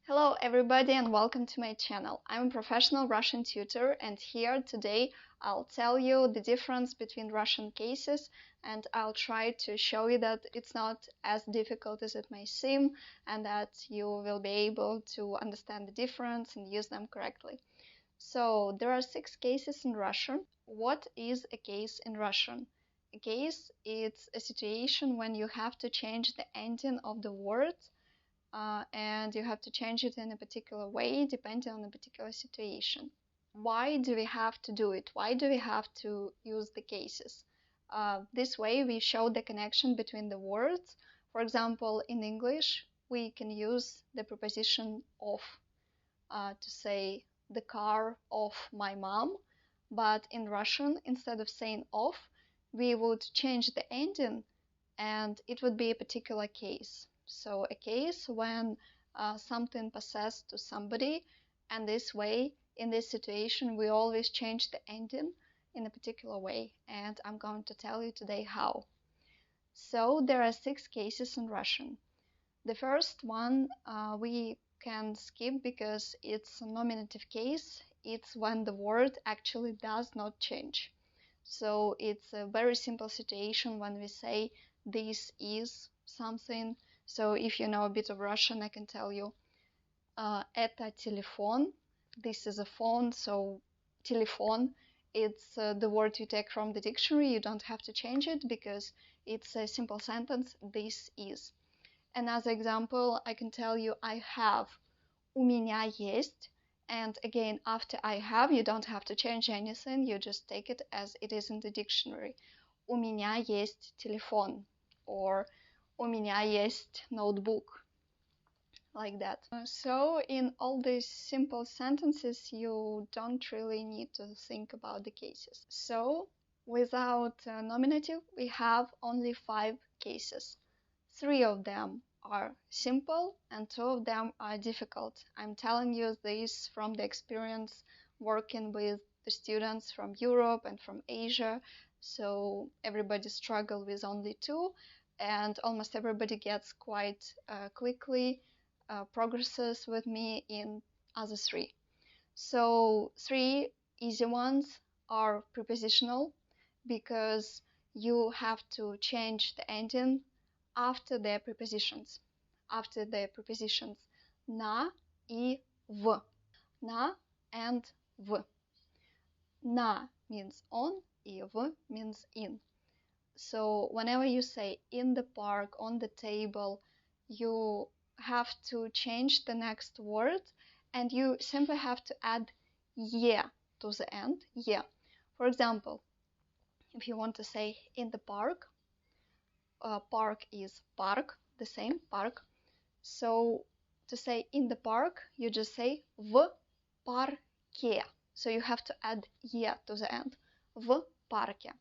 Hello everybody and welcome to my channel. I'm a professional Russian tutor and here today I'll tell you the difference between Russian cases and I'll try to show you that it's not as difficult as it may seem and that you will be able to understand the difference and use them correctly. So there are 6 cases in Russian. What is a case in Russian? A case is a situation when you have to change the ending of the word and you have to change it in a particular way depending on a particular situation. Why do we have to do it? Why do we have to use the cases? This way we show the connection between the words. For example, in English, we can use the preposition of to say the car of my mom, but in Russian, instead of saying of, we would change the ending and it would be a particular case. So a case when something passes to somebody, and this way, in this situation, we always change the ending in a particular way, and I'm going to tell you today how. So there are 6 cases in Russian. The first one we can skip because it's a nominative case. It's when the word actually does not change. So it's a very simple situation when we say this is something. So if you know a bit of Russian, I can tell you это телефон. This is a phone. So телефон, it's the word you take from the dictionary. You don't have to change it because it's a simple sentence. This is. Another example, I can tell you I have. У меня есть. And again, after I have, you don't have to change anything. You just take it as it is in the dictionary. У меня есть телефон. Or у меня есть ноутбук. Like that. So in all these simple sentences, you don't really need to think about the cases. So without nominative, we have only 5 cases. 3 of them are simple and 2 of them are difficult. I'm telling you this from the experience working with the students from Europe and from Asia. So everybody struggles with only 2 and almost everybody gets quite quickly progresses with me in other 3. So 3 easy ones are prepositional because you have to change the ending after their prepositions. After their prepositions na и в. Na and v. Na means on, и в means in. So whenever you say in the park, on the table, you have to change the next word and you simply have to add ye to the end. Ye. For example, if you want to say in the park, park is park, the same park. So to say in the park, you just say в парке. So you have to add ye to the end. В парке.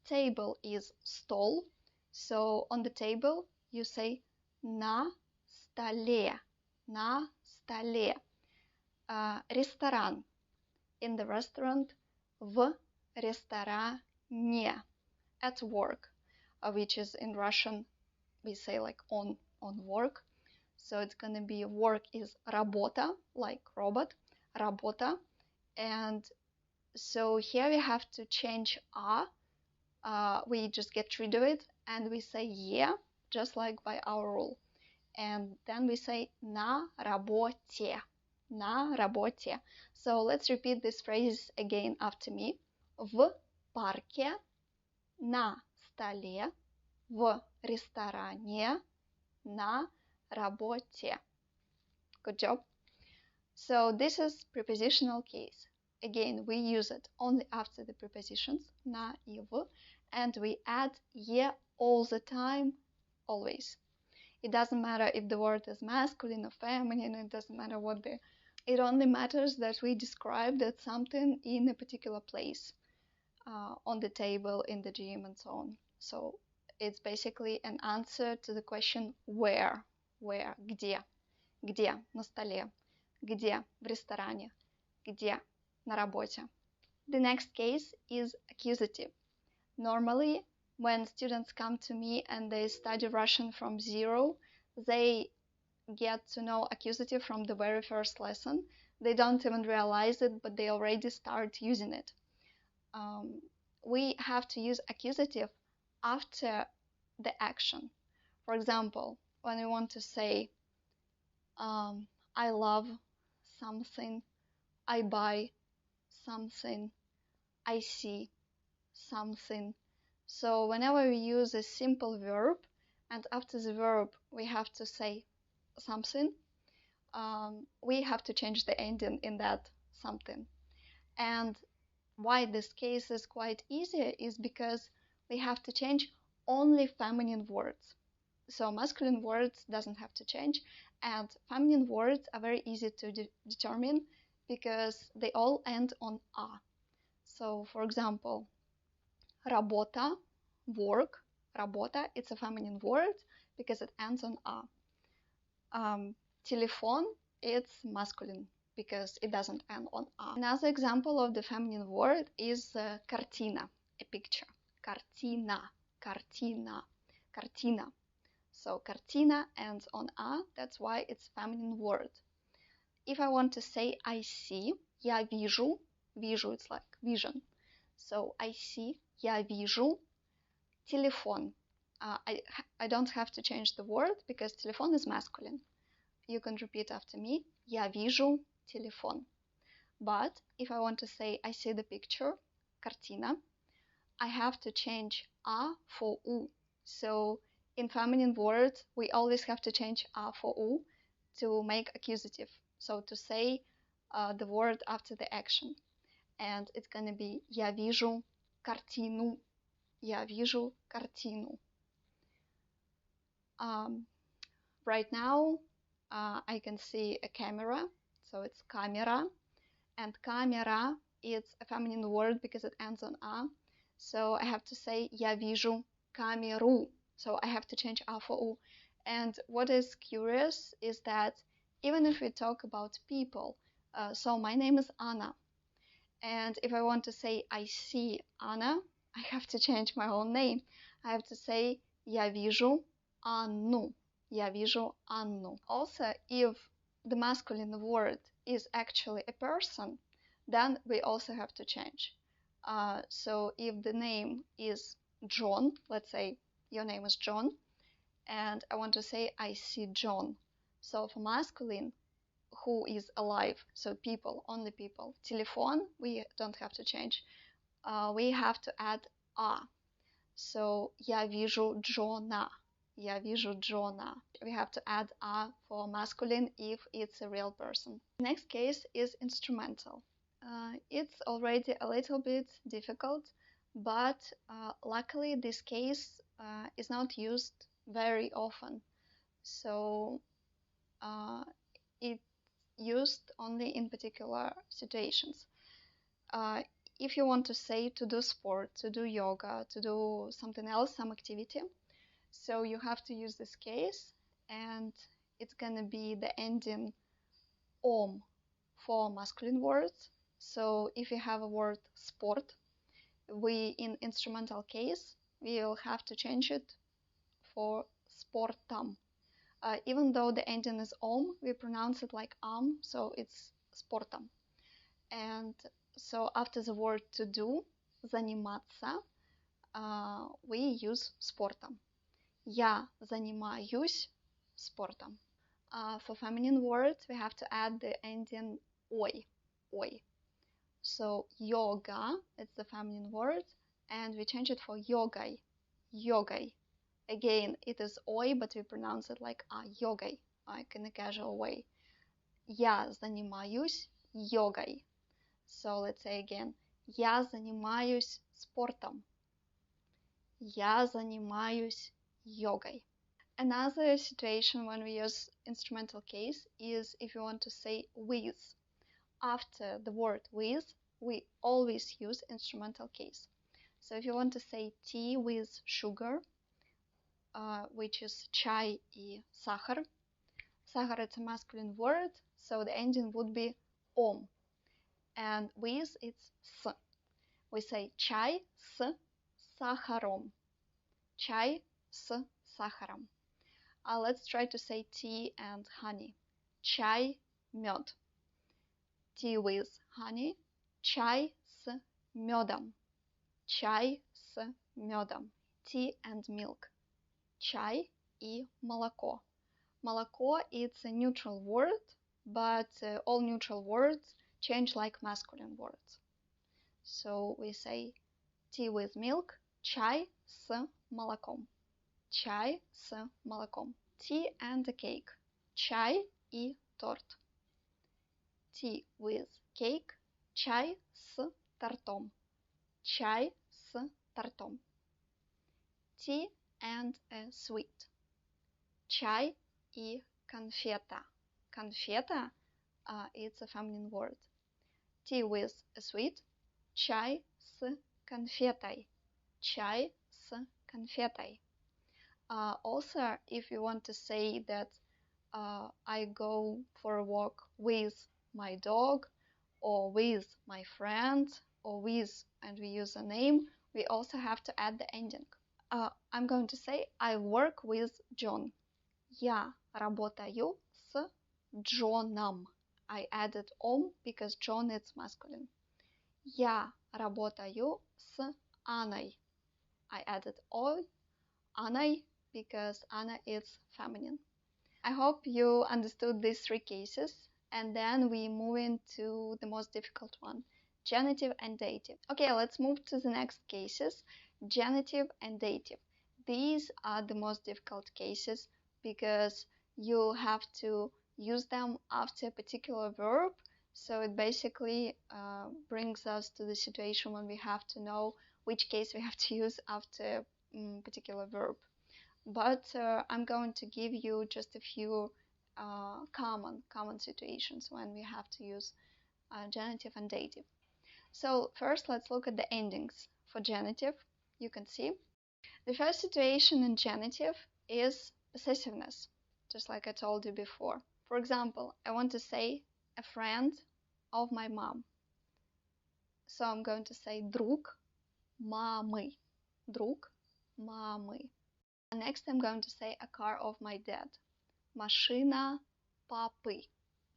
Table is stол. So on the table, you say на столе. На столе. Ресторан. In the restaurant. В ресторане. At work. Which is in Russian, we say like on work. So it's going to be work is работа, like robot, работа. And so here we have to change a. We just get rid of it and we say yeah, just like by our rule. And then we say на работе. На работе. So let's repeat this phrase again after me. В парке. На столе, в ресторане, на работе. Good job. So this is prepositional case. Again, we use it only after the prepositions на и в, and we add ye all the time, always. It doesn't matter if the word is masculine or feminine, it doesn't matter what the... It only matters that we describe that something in a particular place. On the table, in the gym, and so on. So it's basically an answer to the question where. Where? Где? Где? На столе. Где? В ресторане. Где? На работе. The next case is accusative. Normally, when students come to me and they study Russian from zero, they get to know accusative from the very first lesson. They don't even realize it, but they already start using it. We have to use accusative after the action. For example, when we want to say, I love something, I buy something, I see something. So whenever we use a simple verb and after the verb we have to say something, we have to change the ending in that something. And why this case is quite easy is because we have to change only feminine words. So masculine words doesn't have to change, and feminine words are very easy to determine because they all end on a. So for example, работа, work, работа, it's a feminine word because it ends on a. Телефон, it's masculine because it doesn't end on a. Another example of the feminine word is картина, a picture. Картина, картина, картина. So картина ends on a, that's why it's feminine word. If I want to say I see, я вижу, вижу, it's like vision. So I see, я вижу телефон. I don't have to change the word because телефон is masculine. You can repeat after me, я вижу телефон. But if I want to say I see the picture, картина, I have to change a for u. So in feminine words, we always have to change a for u to make accusative. So to say the word after the action. And it's going to be я вижу картину. Я вижу картину. Right now, I can see a camera. So it's камера. And камера is a feminine word because it ends on a. So I have to say я вижу камеру. So I have to change a for u. And what is curious is that even if we talk about people, so my name is Anna. And if I want to say I see Anna, I have to change my own name. I have to say я вижу Анну. Я вижу Анну. Also, if the masculine word is actually a person, then we also have to change. So if the name is John, let's say your name is John, and I want to say I see John. So for masculine, who is alive, so people, only people. Телефон, we don't have to change. We have to add a. So я вижу Джона. Я вижу Джона. We have to add a for masculine if it's a real person. Next case is instrumental. It's already a little bit difficult, but luckily this case is not used very often. So it's used only in particular situations. If you want to say to do sport, to do yoga, to do something else, some activity, so you have to use this case, and it's gonna be the ending om for masculine words. So if you have a word sport, we in instrumental case, we'll have to change it for sportam. Even though the ending is om, we pronounce it like so it's sportam. And so after the word to do, заниматься, we use спортом. Я занимаюсь спортом. For feminine words, we have to add the ending ой, ой. So yoga, it's the feminine word, and we change it for йогой, йогой. Again, it is ой, but we pronounce it like йогой, like in a casual way. Я занимаюсь йогой. So let's say again, я занимаюсь спортом. Я занимаюсь йогой. Another situation when we use instrumental case is if you want to say with. After the word with, we always use instrumental case. So if you want to say tea with sugar, which is чай и сахар. Сахар it's a masculine word, so the ending would be ом. And with it's с. We say чай с сахаром. Чай с сахаром. Let's try to say tea and honey. Чай, мед. Tea with honey. Чай с медом. Чай с медом. Tea and milk. Чай и молоко. Молоко it's a neutral word, but all neutral words change like masculine words. So we say tea with milk, чай с молоком. Чай с молоком. Tea and a cake. Чай и торт. Tea with cake. Чай с тортом. Чай с тортом. Tea and a sweet. Чай и конфета. Конфета, it's a feminine word. Tea with a sweet. Чай с конфетой. Чай с конфетой. Also, if you want to say that I go for a walk with my dog, or with my friend, or with, and we use a name, we also have to add the ending. I'm going to say I work with John. Я работаю с Джоном. I added because John is masculine. Я работаю с Анной. I added Анной because Anna is feminine. I hope you understood these three cases, and then we move into the most difficult one, genitive and dative. Okay, let's move to the next cases, genitive and dative. These are the most difficult cases because you have to use them after a particular verb. So it basically brings us to the situation when we have to know which case we have to use after a particular verb. But I'm going to give you just a few common situations when we have to use genitive and dative. So first, let's look at the endings for genitive. You can see the first situation in genitive is possessiveness, just like I told you before. For example, I want to say a friend of my mom. So I'm going to say друг мамы. Друг мамы. Next, I'm going to say a car of my dad. Машина папы.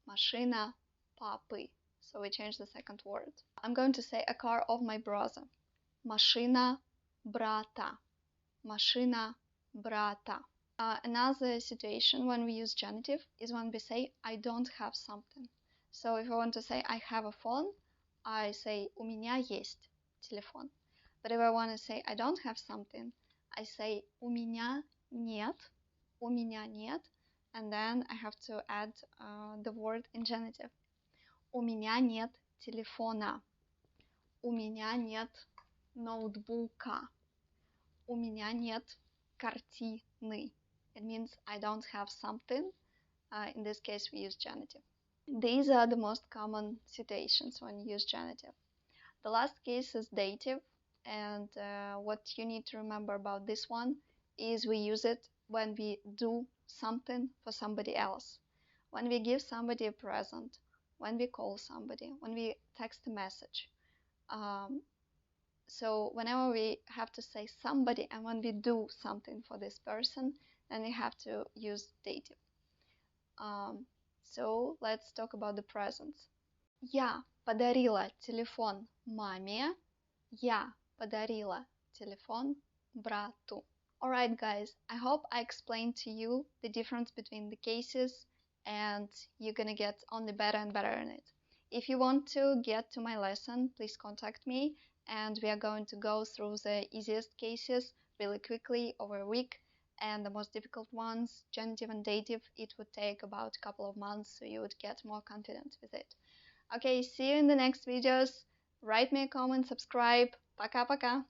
Машина папы. So we change the second word. I'm going to say a car of my brother. Машина брата. Машина брата. Another situation when we use genitive is when we say I don't have something. So if I want to say I have a phone, I say у меня есть телефон. But if I want to say I don't have something, I say у меня нет, and then I have to add the word in genitive. У меня нет телефона. У меня нет ноутбука. У меня нет картины. It means I don't have something. In this case, we use genitive. These are the most common situations when you use genitive. The last case is dative. And what you need to remember about this one is we use it when we do something for somebody else. When we give somebody a present, when we call somebody, when we text a message. So whenever we have to say somebody and when we do something for this person, then we have to use dative. So let's talk about the presents. Я подарила телефон маме. Я подарила телефон брату. Alright guys, I hope I explained to you the difference between the cases and you're gonna get only better and better in it. If you want to get to my lesson, please contact me and we are going to go through the easiest cases really quickly over a week, and the most difficult ones, genitive and dative, it would take about a couple of months so you would get more confident with it. Okay, see you in the next videos. Write me a comment, subscribe. Пока-пока.